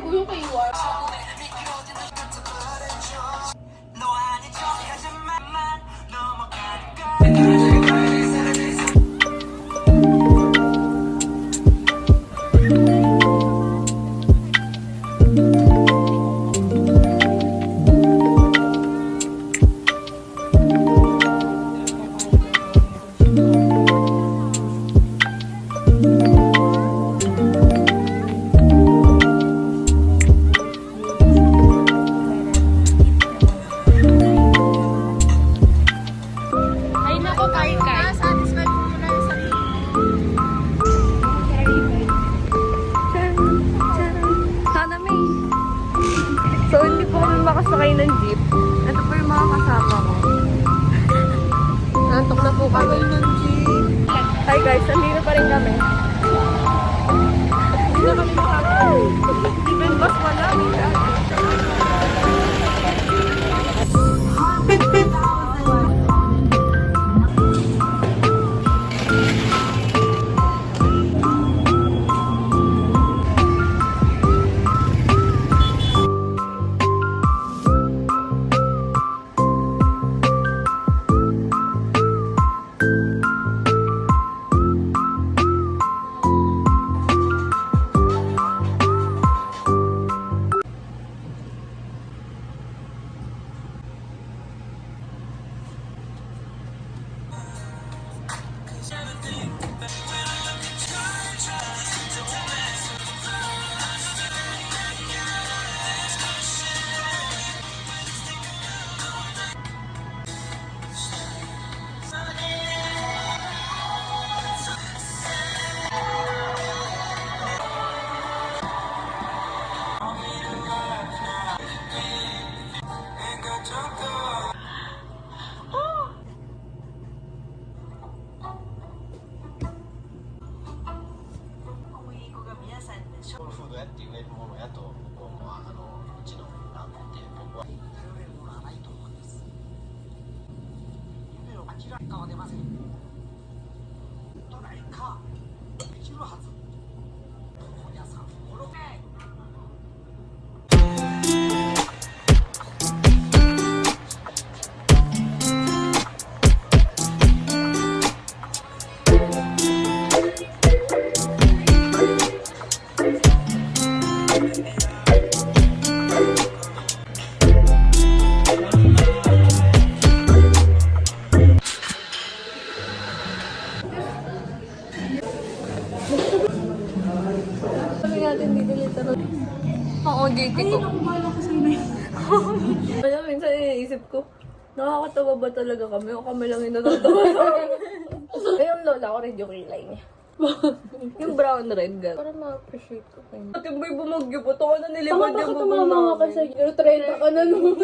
ko yung kay War. So, hindi po kami makasakay ng jeep. Ito po yung mga kasama ko. Nantok na po kami ng jeep. Hi guys, nandito pa rin kami. Hindi na kami makakay. Even bus wala. Ang OJT ko. Alam, minsan iniisip ko, nakakatawa ba talaga kami o kami lang yung natatawa namin? Yung lola ko rin yung kilay niya. Yung brown red gan. Para ma-appreciate ko kayo. At yung may bumagyo po, ito ka na nilipad yung bubong Tumama ka namin. sa 30 ka na nung.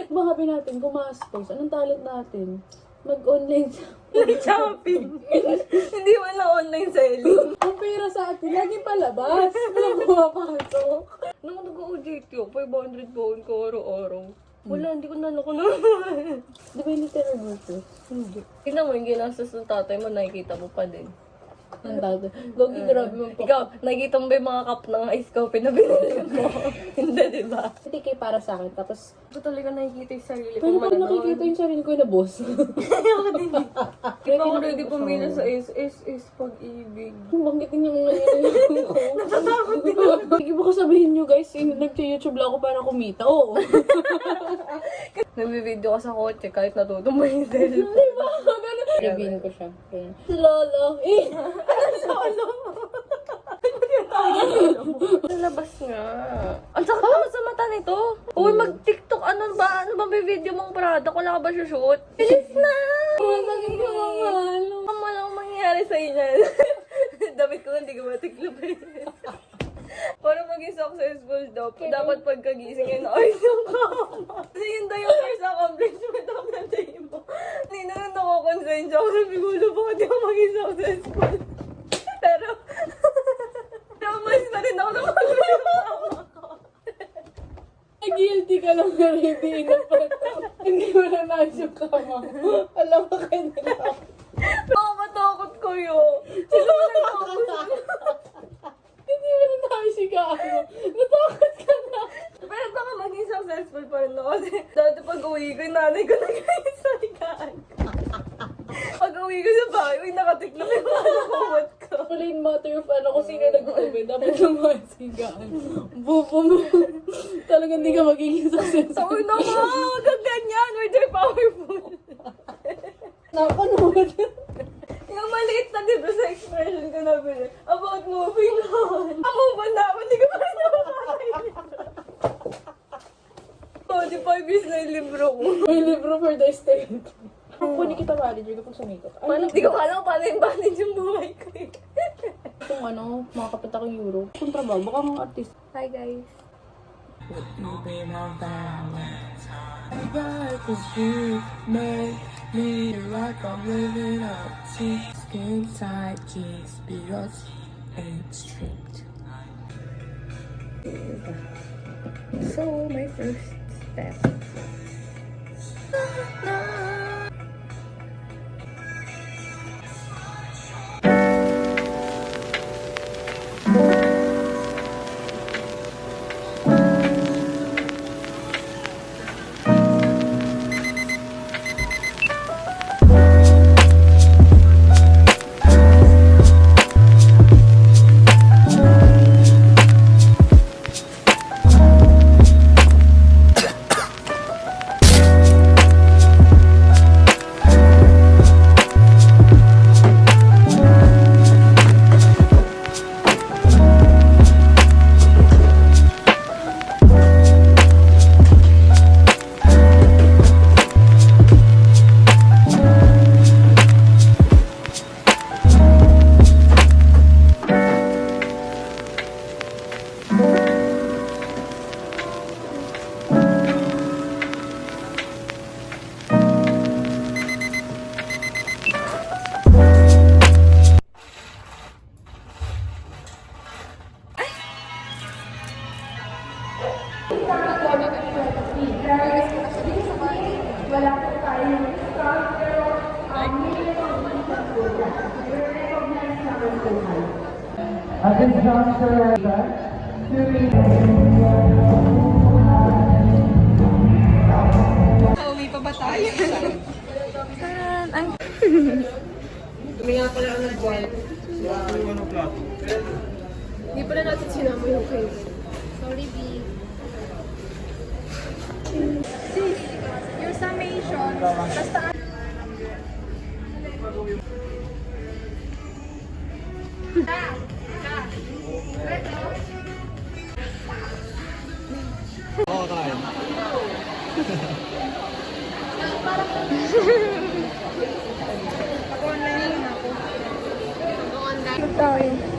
Baka natin gumastos. Anong talent natin? Mag-online Nag-shopping. Hindi wala online selling. ang pera sa atin. Lagi palabas. Walang pumapasok. Nung nag-OJT ako, 500 pound ko araw-araw. Wala, hindi ko nalako naman. Di ba hindi ka nag-work? Hindi. Tingnan mo, yung ginastos ng tatay mo, nakikita mo pa din. Ang dati. Gogi, grabe mo po. Ikaw, nakikita mo ba yung mga cup ng ice coffee na binili mo? Hindi, di ba? Hindi kayo para sa akin. Tapos, Ito talaga nakikita yung sarili ko. pero pag nakikita yung sarili ko na boss. Ako din. Hindi pa ako ready pumila sa SSS pag-ibig. Banggitin yung nangyayari ko. Natatakot din ako. Sige mo ko sabihin nyo guys, nag-YouTube lang ako para kumita. Oo. Nagbe-video ka sa kotse kahit natutumba yung cellphone. Diba? Ganun. Sabihin ko siya. Lolo. Eh. Labas nga. Ang sakit naman sa mata nito. Uy, mag-TikTok. Ano ba may video mong product? Wala ka ba shoot? Bilis na! Masakit ka mamalo. Ano lang mangyayari sa inyo? Damit ko hindi ko matiklopin. Para maging successful daw, dapat pagkagising yun, ayos yung kama. Kasi yun daw yung first accomplishment of the day mo. Hindi na nung nakukonsensya ako, sabi ko, bakit di ako maging successful? Pero, naman na rin ako na maging yung kama ko. Guilty ka lang na ready enough pa. Hindi mo na nais yung kama. Alam mo ka nila. Nakakatakot ko yun. Sino ba nagkakot? Hindi mo na Sigaan mo. Natakot ka na. Pero baka maging successful pa rin ako kasi dati pag uwi ko, yung nanay ko nagkain sa higaan. Pag uwi ko sa bahay, uy, nakatiklop yung mga kumot ko. Plain matter of ano, kung sino nag-open, dapat naman sigaan. Bupo mo. Talagang hindi ka magiging successful. Sabi na mo, huwag ganyan, we're very powerful. Napanood. Yung maliit na diba sa expression ko na bilhin, about moving on. Move on na ako, hindi ko pa rin nakakakain. Oh, di 5 years na yung libro ko. May libro for the state. Kunin kita manager ko pag sumikat. Hindi ko alam paano yung manage yung buhay ko eh. Kung ano, makakapit akong Europe. Kung trabaho, baka mga artist. Hi guys. You be my balance. Like a you make me like I'm living up. Skin tight jeans, be yours ain't stripped. So, my first step. At this juncture, Uwi pa ba tayo? Hindi pala natin sinama yung case. Sorry, B. Sis, your summation, basta Tayo.